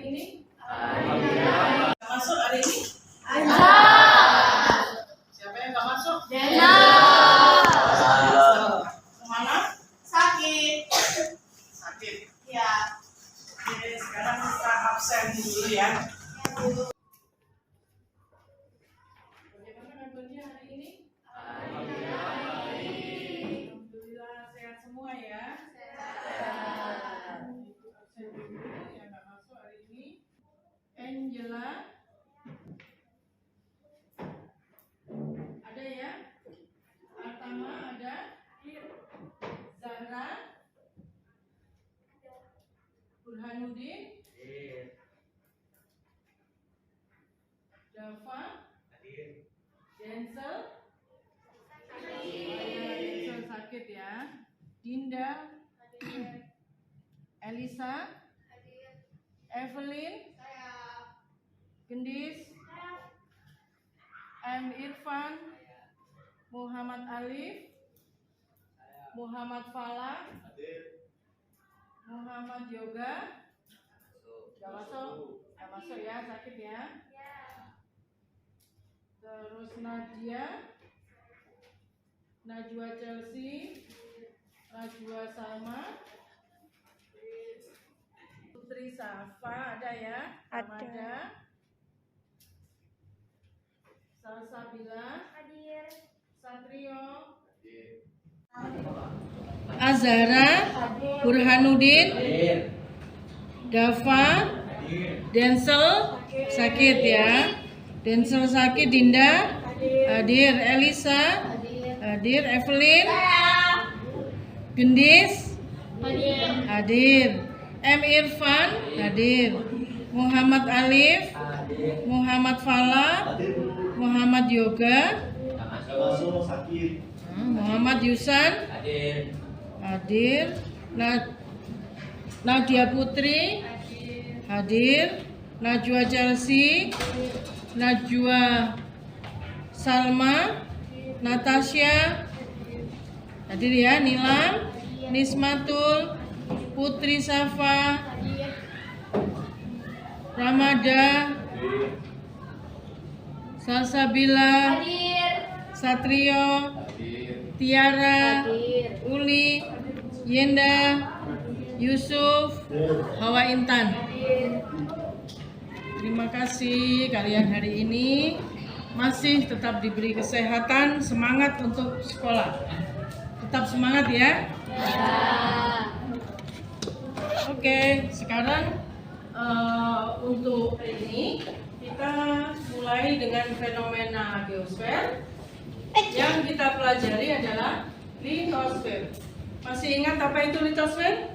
ini? Nggak masuk hari ini? Siapa yang nggak masuk? Kemana? Sakit. Ya. Oke, sekarang kita absen dulu ya. Bagaimana kabarnya hari ini? Alhamdulillah sehat semua ya. Absen dulu yang nggak masuk hari ini. Angela. Ada ya? Pertama ada Zahra, Burhanuddin, Dava, Denzel, Denzel sakit ya. Dinda, Elisa, Evelyn, Gendis, M. Irfan, Muhammad Alif, Muhammad Falah, Muhammad Yoga. Gak masuk ya, sakit ya. Terus Nadia, Najwa Chelsea, Najwa Salma, Putri Safa ada ya? Ada. Salsabila, Satrio, Azhara, Burhanuddin, Dava, Denzel sakit ya. Denzel sakit. Dinda hadir, Elisa hadir, Evelyn, Gendis hadir, M. Irfan hadir, Muhammad Alif, Muhammad Falah, Muhammad Yoga, Muhammad Yusan hadir, Nadia Putri hadir, Najwa Chelsea, Najwa Salma, Natasha hadir ya. Nilam, Nismatul, Putri Safa, Ramada, Salsabila, Satrio, Tiara, Uli, Yenda, Yusuf, Hawa Intan. Terima kasih kalian hari ini masih tetap diberi kesehatan, semangat untuk sekolah. Tetap semangat ya. Oke, sekarang untuk ini kita mulai dengan fenomena geosfer. Yang kita pelajari adalah litosfer. Masih ingat apa itu litosfer?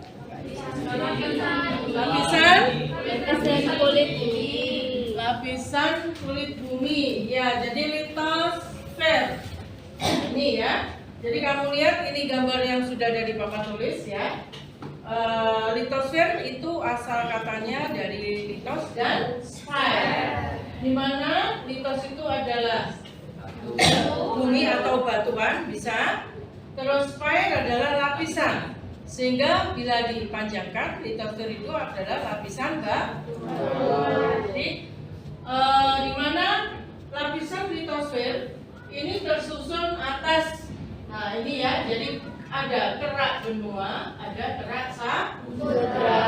Lapisan kulit bumi. Ya, jadi litosfer. Ini ya. Jadi kamu lihat ini gambar yang sudah dari Bapak tulis ya. Litosfer itu asal katanya dari litos dan sfer. Di mana litos itu adalah bumi atau batuan bisa. Terus sfer adalah lapisan. Sehingga bila dipanjangkan litosfer itu adalah lapisan batuan. Jadi di mana lapisan litosfer ini tersusun atas. Nah ini ya, jadi ada kerak benua, ada kerak samudra.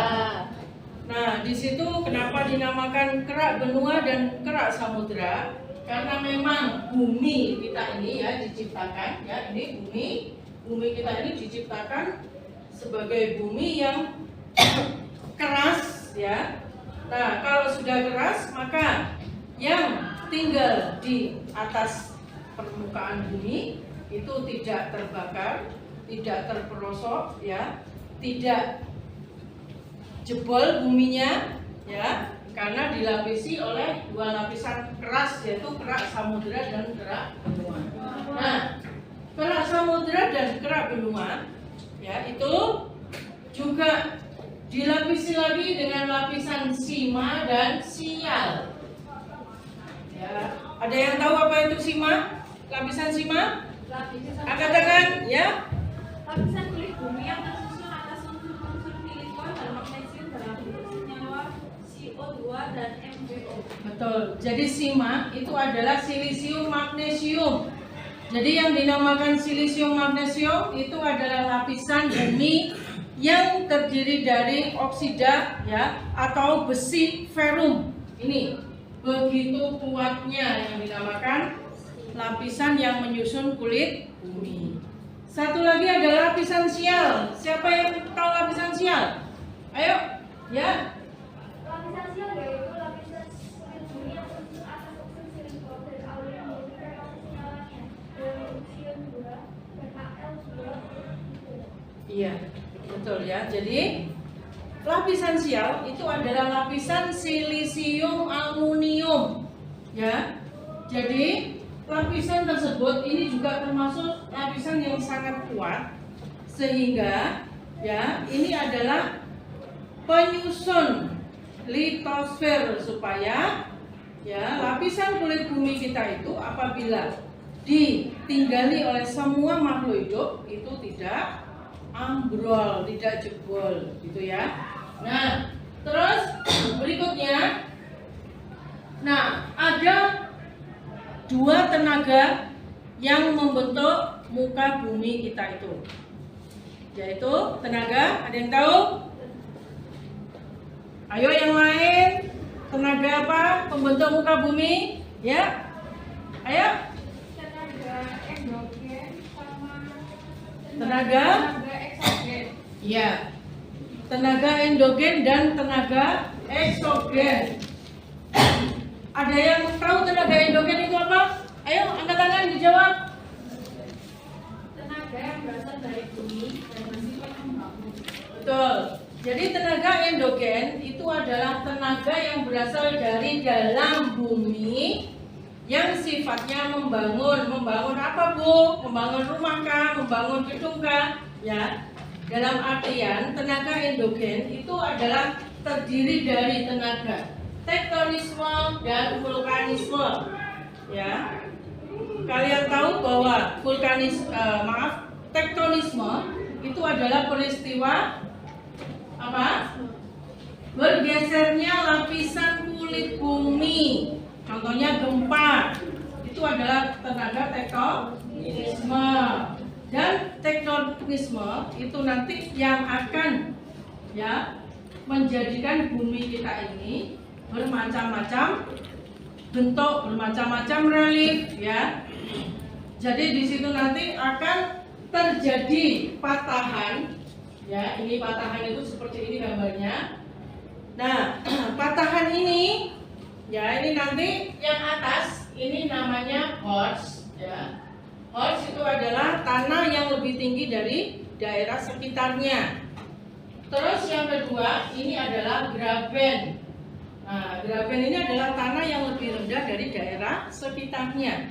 Nah di situ kenapa dinamakan kerak benua dan kerak samudra? Karena memang bumi kita ini ya diciptakan ya, ini bumi kita ini diciptakan sebagai bumi yang keras ya. Nah kalau sudah keras maka yang tinggal di atas permukaan bumi itu tidak terbakar, tidak terperosok ya, tidak jebol buminya ya, karena dilapisi oleh dua lapisan keras yaitu kerak samudra dan kerak benua. Nah, kerak samudra dan kerak benua ya itu juga dilapisi lagi dengan lapisan sima dan sial. Ya, ada yang tahu apa itu sima? Lapisan sima? Angkat tangan ya. Lapisan kulit bumi yang tersusun atas unsur-unsur silikon dan magnesium dalam bentuk senyawa CO2 Betul. Jadi SiMa itu adalah silisium magnesium. Jadi yang dinamakan silisium magnesium itu adalah lapisan bumi yang terdiri dari oksida ya atau besi ferrum. Ini begitu kuatnya yang dinamakan lapisan yang menyusun kulit bumi. Satu lagi adalah lapisan sial. Siapa yang tahu lapisan sial? Ayo, ya. Lapisan sial yaitu lapisan kulit bumi yang terdiri atas oksigen, silikon, dan aluminium dengan lapisan sinyalnya berisium 2 dan Al2. Iya, betul ya. Jadi lapisan sial itu adalah lapisan silisium aluminium, ya. Jadi lapisan tersebut ini juga termasuk lapisan yang sangat kuat sehingga ya ini adalah penyusun litosfer supaya ya lapisan kulit bumi kita itu apabila ditinggali oleh semua makhluk hidup itu tidak ambrol, tidak jebol gitu ya. Nah, terus berikutnya nah, ada dua tenaga yang membentuk muka bumi kita itu. Yaitu tenaga, ada yang tahu? Ayo yang lain, tenaga apa pembentuk muka bumi? Ya, ayo. Tenaga endogen sama Tenaga eksogen. ya, tenaga endogen dan tenaga eksogen. Ada yang tahu tenaga endogen itu apa? Ayo angkat tangan dijawab. Tenaga yang berasal dari bumi dan bersifat membangun. Betul. Jadi tenaga endogen itu adalah tenaga yang berasal dari dalam bumi yang sifatnya membangun. Membangun apa, Bu? Membangun rumah kah? Membangun gedung kah? Ya. Dalam artian tenaga endogen itu adalah terdiri dari tenaga tektonisme dan vulkanisme. Ya. Kalian tahu bahwa tektonisme itu adalah peristiwa apa? Bergesernya lapisan kulit bumi. Contohnya gempa. Itu adalah tenaga tektonisme. Dan tektonisme itu nanti yang akan ya menjadikan bumi kita ini bermacam-macam bentuk, bermacam-macam relief ya. Jadi di situ nanti akan terjadi patahan ya. Ini patahan itu seperti ini gambarnya. Nah, patahan ini ya, ini nanti yang atas ini namanya horst ya. Horst itu adalah tanah yang lebih tinggi dari daerah sekitarnya. Terus yang kedua ini adalah graben. Nah, graben ini adalah tanah yang lebih rendah dari daerah sekitarnya.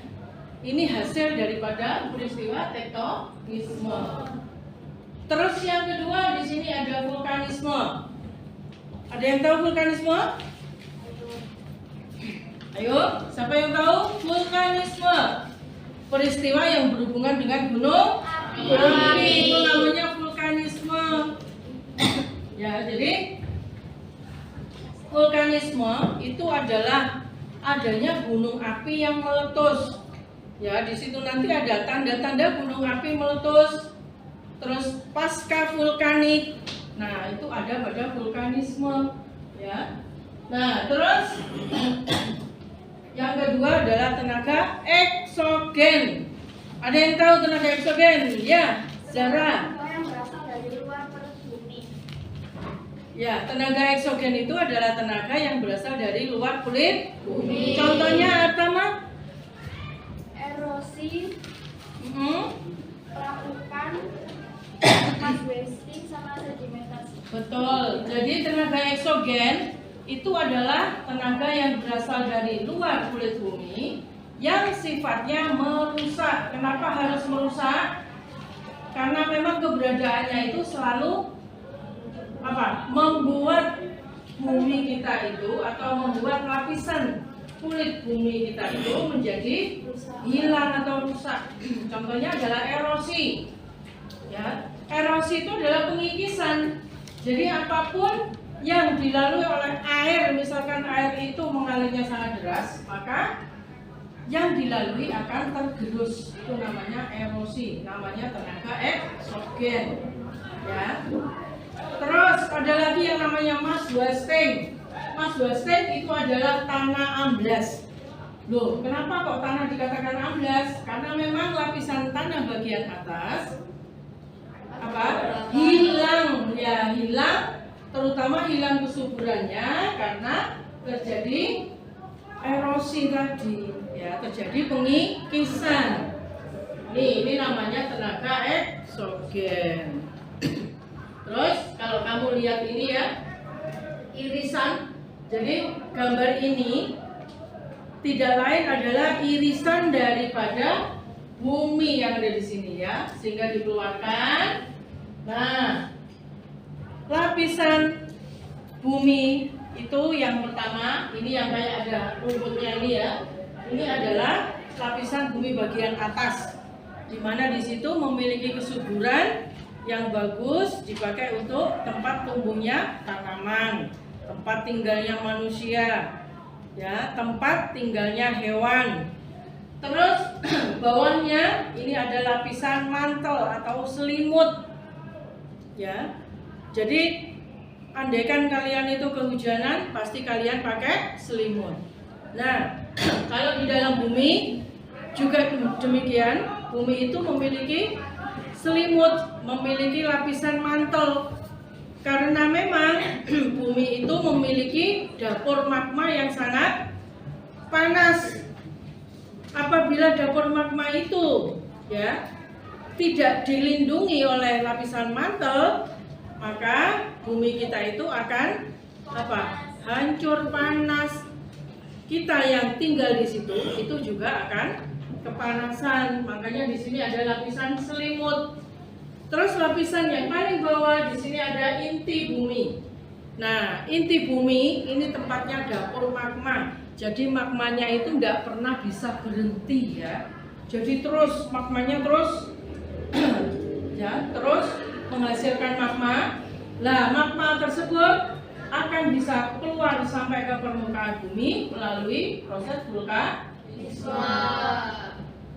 Ini hasil daripada peristiwa tektonisme. Terus yang kedua di sini ada vulkanisme. Ada yang tahu vulkanisme? Ayo, siapa yang tahu vulkanisme? Peristiwa yang berhubungan dengan gunung api, itu namanya vulkanisme. Ya, jadi vulkanisme itu adalah adanya gunung api yang meletus. Ya, di situ nanti ada tanda-tanda gunung api meletus. Terus pasca vulkanik. Nah, itu ada pada vulkanisme, ya. Nah, terus yang kedua adalah tenaga eksogen. Ada yang tahu tenaga eksogen? Ya, Zara. Yang berasal dari luar perut bumi. Ya, tenaga eksogen itu adalah tenaga yang berasal dari luar kulit bumi. Contohnya apa, Ma? Erosi, perakukan, bekas wasting sama sedimentasi. Betul. Jadi tenaga eksogen itu adalah tenaga yang berasal dari luar kulit bumi yang sifatnya merusak. Kenapa harus merusak? Karena memang keberadaannya itu selalu apa? Membuat bumi kita itu atau membuat lapisan kulit bumi kita itu menjadi hilang atau rusak. Contohnya adalah erosi. Ya, erosi itu adalah pengikisan. Jadi apapun yang dilalui oleh air, misalkan air itu mengalirnya sangat deras, maka yang dilalui akan tergerus. Itu namanya erosi, namanya tenaga eksogen. Ya. Terus ada lagi yang namanya mass wasting. Mass wasting itu adalah tanah amblas. Loh, kenapa kok tanah dikatakan amblas? Karena memang lapisan tanah bagian atas hilang, ya hilang, terutama hilang kesuburannya karena terjadi erosi tadi, ya terjadi pengikisan. Ini namanya tenaga eksogen. Terus kalau kamu lihat ini ya, irisan. Jadi gambar ini tidak lain adalah irisan daripada bumi yang ada di sini ya, sehingga dikeluarkan. Nah, lapisan bumi itu yang pertama, ini yang kayak ada rumputnya ini ya. Ini adalah lapisan bumi bagian atas, di mana di situ memiliki kesuburan yang bagus, dipakai untuk tempat tumbuhnya tanaman, tempat tinggalnya manusia, ya, tempat tinggalnya hewan. Terus bawahnya ini ada lapisan mantel atau selimut, ya. Jadi andaikan kalian itu kehujanan, pasti kalian pakai selimut. Nah, kalau di dalam bumi juga demikian, bumi itu memiliki selimut, memiliki lapisan mantel. Karena memang bumi itu memiliki dapur magma yang sangat panas. Apabila dapur magma itu ya tidak dilindungi oleh lapisan mantel, maka bumi kita itu akan hancur, panas. Kita yang tinggal di situ itu juga akan kepanasan. Makanya di sini ada lapisan selimut. Terus lapisan yang paling bawah di sini ada inti bumi. Nah, inti bumi ini tempatnya dapur magma. Jadi magmanya itu tidak pernah bisa berhenti ya. Jadi terus magmanya terus ya, terus menghasilkan magma. Nah, magma tersebut akan bisa keluar sampai ke permukaan bumi melalui proses vulkanisme.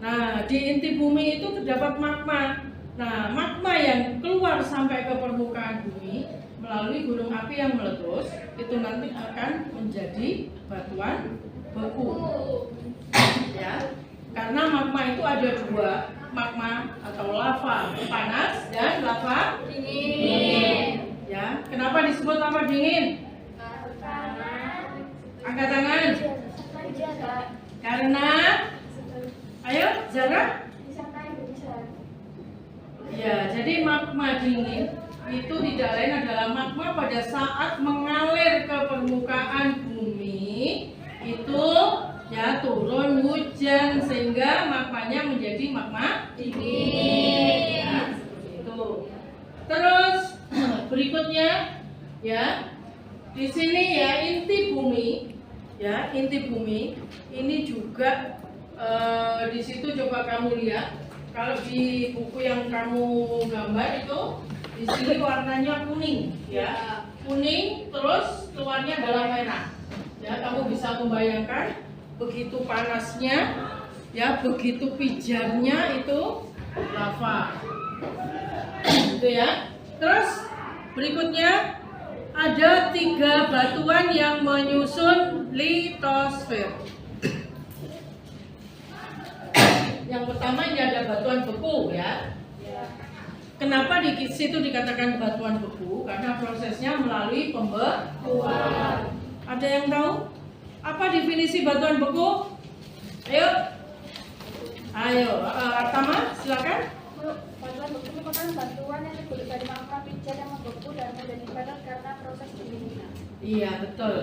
Nah, di inti bumi itu terdapat magma. Nah, magma yang keluar sampai ke permukaan bumi melalui gunung api yang meletus itu nanti akan menjadi batuan beku. Ya, karena magma itu ada dua, magma atau lava panas dan lava dingin. Ya, kenapa disebut lava dingin? Angkat tangan. Karena, ayo Zara. Ya, jadi magma dingin itu tidak lain adalah magma pada saat mengalir ke permukaan bumi itu ya turun hujan sehingga magmanya menjadi magma dingin. Ya, itu. Terus berikutnya ya di sini ya inti bumi ya, inti bumi ini juga di situ coba kamu lihat. Kalau di buku yang kamu gambar itu di sini warnanya kuning ya, kuning terus keluarnya adalah merah ya. Kamu bisa membayangkan begitu panasnya ya, begitu pijarnya itu lava itu ya. Terus berikutnya ada 3 batuan yang menyusun litosfer. Yang pertama ini ada batuan beku ya. Kenapa di situ dikatakan batuan beku? Karena prosesnya melalui pembekuan. Ada yang tahu? Apa definisi batuan beku? Ayo, Artama, silakan. Batuan beku merupakan batuan yang terbuat dari magma pijar yang membeku dan mudah dibakar karena proses pendinginan. Iya, betul.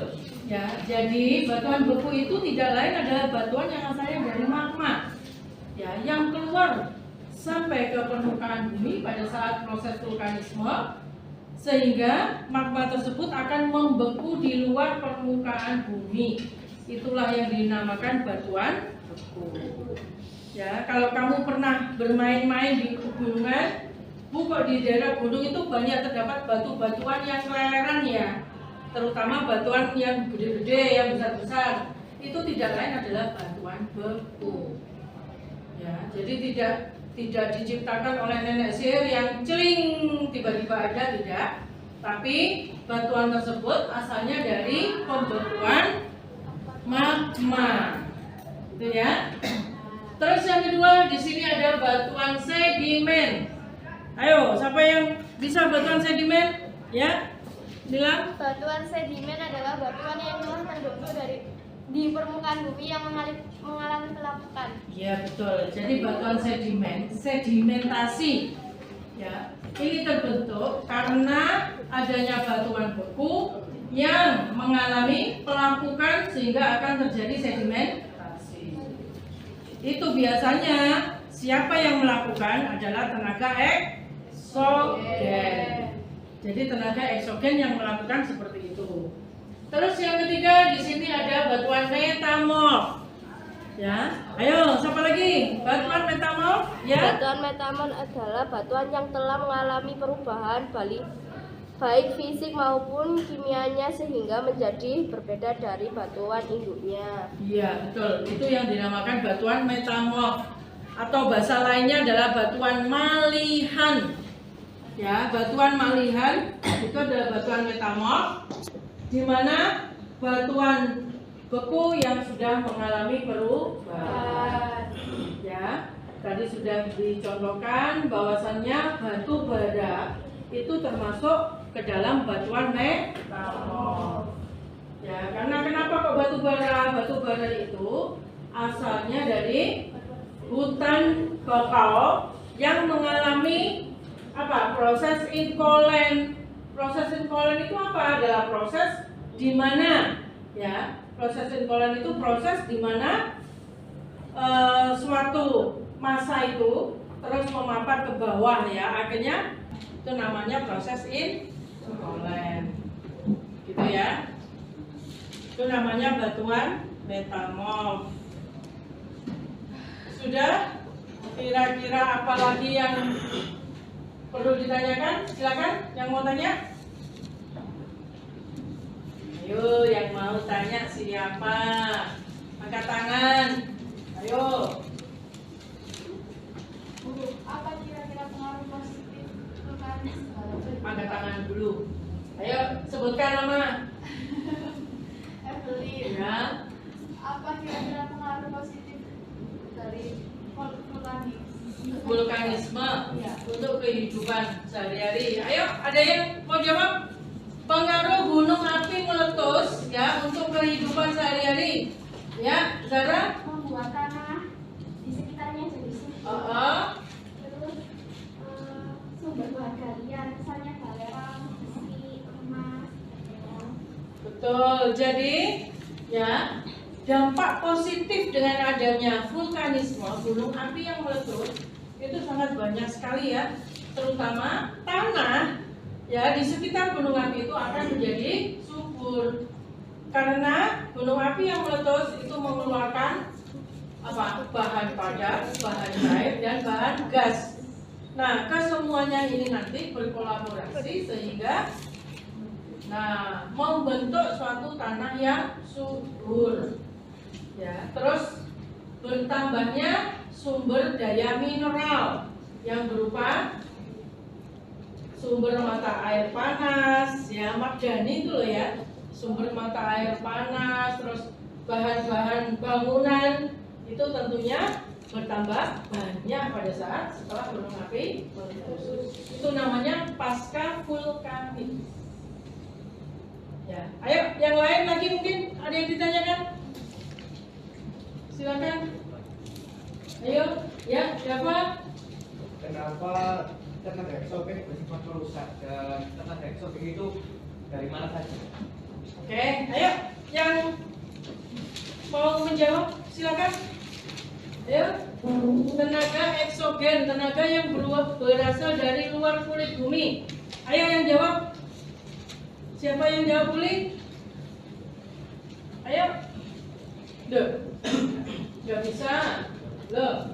Ya, jadi batuan beku itu tidak lain adalah batuan yang asalnya dari magma. Ya, yang keluar sampai ke permukaan bumi pada saat proses vulkanisme sehingga magma tersebut akan membeku di luar permukaan bumi. Itulah yang dinamakan batuan beku. Ya, kalau kamu pernah bermain-main di pegunungan, kok di daerah gunung itu banyak terdapat batu-batuan yang keleran ya. terutama batuan yang gede-gede, yang besar-besar, itu tidak lain adalah batuan beku. Ya, jadi tidak diciptakan oleh nenek sihir yang celing tiba-tiba ada, tidak. Tapi batuan tersebut asalnya dari pembekuan magma. Itu ya. Terus yang kedua di sini ada batuan sedimen. Ayo, siapa yang bisa batuan sedimen? Ya, bilang. Batuan sedimen adalah batuan yang telah terbentuk di permukaan bumi yang mengalami pelapukan. Ya betul. Jadi batuan sedimentasi. Ya, ini terbentuk karena adanya batuan beku yang mengalami pelapukan sehingga akan terjadi sedimentasi. Itu biasanya siapa yang melakukan adalah tenaga eksogen. Jadi tenaga eksogen yang melakukan seperti itu. Terus yang ketiga di sini ada batuan metamorf. Ya, ayo siapa lagi? Batuan metamorf? Ya. Batuan metamorf adalah batuan yang telah mengalami perubahan baik fisik maupun kimianya sehingga menjadi berbeda dari batuan induknya. Iya, betul. Itu yang dinamakan batuan metamorf atau bahasa lainnya adalah batuan malihan. Ya, batuan malihan itu adalah batuan metamorf di mana batuan beku yang sudah mengalami perubahan. Ya, tadi sudah dicontohkan bahwasannya batu bara itu termasuk ke dalam batuan metamorf. Ya, karena kenapa kok batu bara? Batu bara itu asalnya dari hutan bakau yang mengalami apa? Proses inkolen. Proses inkolen itu apa? Adalah proses di mana ya, proses inkolen itu proses di mana suatu massa itu terus memampar ke bawah ya, akhirnya itu namanya proses inkolen. Gitu ya. Itu namanya batuan metamorf. Sudah? Kira-kira apa lagi yang perlu ditanyakan? Silakan yang mau tanya. Ayo, yang mau tanya siapa? Angkat tangan. Ayo. Apa kira-kira pengaruh positif vulkanis? Angkat tangan dulu. Ayo, sebutkan nama. Evelyn. Ya. Apa kira-kira pengaruh positif dari vulkanis? Vulkanisme Ya. untuk kehidupan sehari-hari. Ayo, ada yang mau jawab? Pengaruh gunung api meletus ya untuk kehidupan sehari-hari. Ya, Zara? Membuat tanah di sekitarnya jadi subur. Terus sumber bahan galian, misalnya galerang, besi, emas. Betul. Jadi, ya, dampak positif dengan adanya vulkanisme, gunung api yang meletus itu sangat banyak sekali ya, terutama tanah ya di sekitar gunung api itu akan menjadi subur karena gunung api yang meletus itu mengeluarkan apa? Bahan padat, bahan cair dan bahan gas. Nah, kesemuanya ini nanti berkolaborasi sehingga membentuk suatu tanah yang subur. Ya, terus bertambahnya sumber daya mineral yang berupa sumber mata air panas, ya margani itu loh ya, sumber mata air panas, terus bahan-bahan bangunan itu tentunya bertambah banyak pada saat setelah gunung api meletus. Itu namanya pasca vulkanik. Ya, ayo yang lain lagi mungkin ada yang ditanyakan? Silakan. Ayo, ya siapa? Kenapa tenaga eksogen bersifat merusak dan tenaga eksogen itu dari mana saja? Oke, ayo yang mau menjawab silakan. Ayo, tenaga eksogen, tenaga yang berasal dari luar kulit bumi. Ayo yang jawab. Siapa yang jawab boleh? Ayo. Duh. Gak bisa. Loh.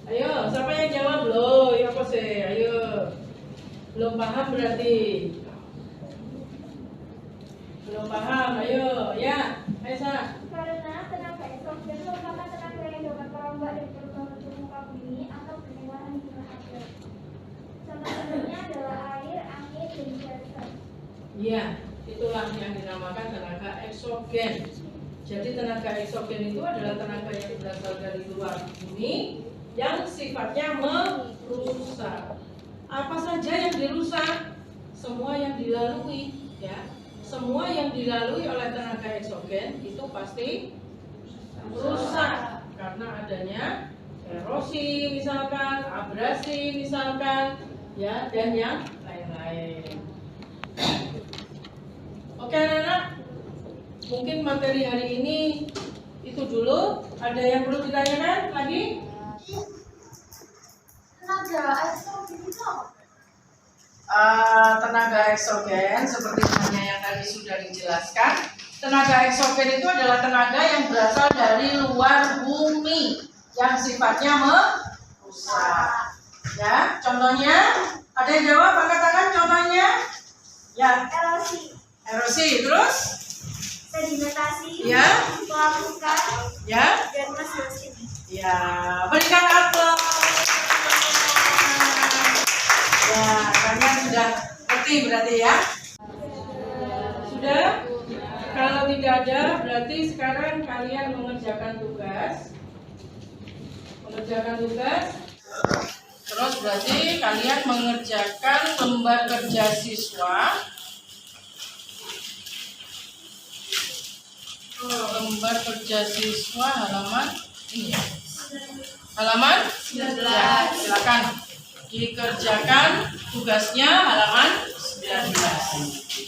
Ayo, siapa yang jawab? Loh, ya apa sih? Ayo. Belum paham berarti. Belum paham, ayo ya, Aisyah. Karena tenaga eksogen merupakan tenaga yang dapat merombak dan berubah bentuk muka bumi atau berwarna di mana ada. Contoh-contohnya adalah air, angin, dan gas. Iya, itulah yang dinamakan tenaga eksogen. Jadi tenaga eksogen itu adalah tenaga yang berasal dari luar bumi yang sifatnya merusak. Apa saja yang dirusak? Semua yang dilalui, ya. Semua yang dilalui oleh tenaga eksogen itu pasti rusak karena adanya erosi misalkan, abrasi misalkan, ya, dan yang lain-lain. Oke anak-anak, mungkin materi hari ini itu dulu. Ada yang perlu ditanyakan lagi? Tenaga eksogen seperti namanya yang tadi sudah dijelaskan. Tenaga eksogen itu adalah tenaga yang berasal dari luar bumi yang sifatnya merusak. Ya, contohnya ada yang jawab, angkat tangan. Contohnya, ya, erosi, terus, Sedimentasi, ya, pelapukan, ya, dan mesin. ya. Berikan aplaus. Ya, kalian sudah ngerti berarti ya? Sudah? Kalau tidak ada, berarti sekarang kalian mengerjakan tugas. Terus berarti kalian mengerjakan lembar kerja siswa. Lembar kerja siswa halaman ini ya. Halaman 19. Silakan dikerjakan tugasnya halaman 19.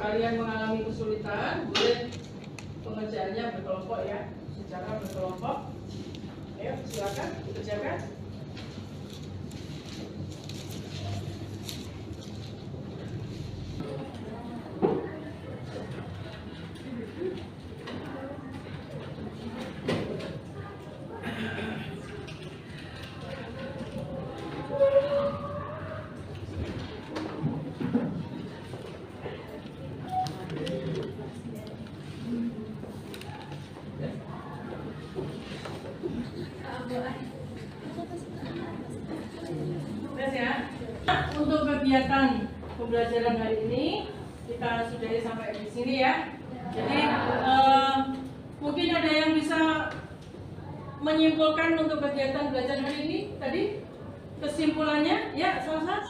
Kalian mengalami kesulitan, boleh pengerjaannya berkelompok ya, secara berkelompok. Ayo silakan dikerjakan. Untuk kegiatan pembelajaran hari ini kita sudahi sampai di sini ya. Jadi Mungkin ada yang bisa menyimpulkan untuk kegiatan belajar hari ini tadi? Kesimpulannya, ya, Salsa?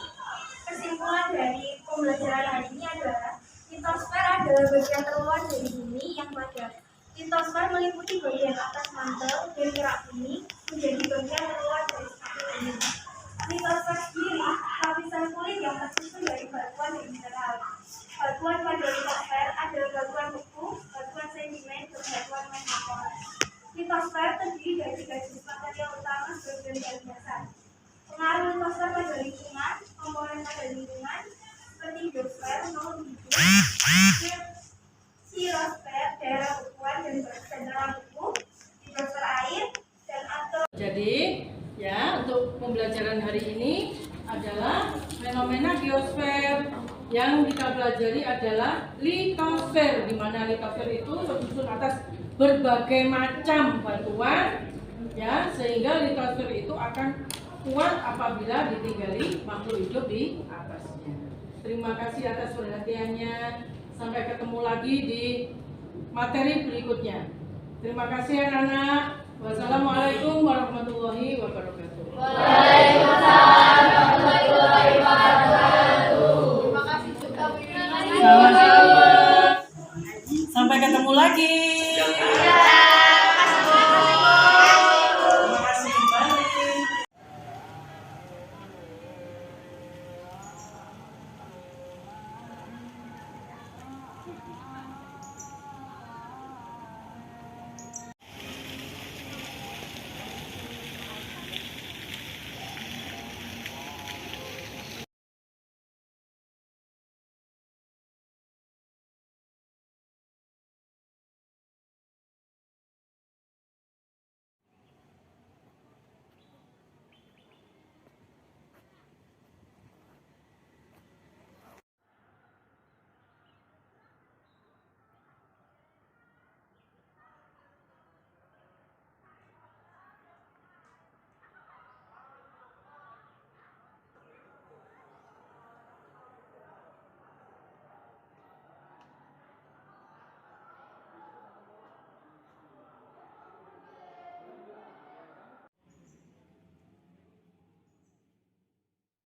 Kesimpulan dari pembelajaran hari ini adalah litosfer adalah bagian terluar dari bumi yang padat. Litosfer meliputi bagian atas mantel dan kerak bumi menjadi bagian terluar dari struktur bumi. Litosfer sendiri lapisan kulit yang tersusun dari batuan dan mineral. Batuan pada litosfer adalah batuan beku, batuan sedimen, dan batuan metamorf. Litosfer terdiri dari 3 jenis material utama sebagai bahan dasar. Pengaruh litosfer pada lingkungan, komponen pada lingkungan, seperti biosfer, xerisfer, daerah bekuan dan daerah beku, hidrosfer air, dan atau. Jadi, ya, untuk pembelajaran hari ini adalah fenomena geosfer. Yang kita pelajari adalah litosfer, di mana litosfer itu tersusun atas berbagai macam batuan, ya, sehingga litosfer itu akan kuat apabila ditinggali makhluk hidup di atasnya. Terima kasih atas perhatiannya. Sampai ketemu lagi di materi berikutnya. Terima kasih anak-anak. Wassalamualaikum warahmatullahi wabarakatuh. Waalaikumsalam warahmatullahi wabarakatuh. Terima kasih juga Bu Yuni. Sama-sama. Sampai ketemu lagi.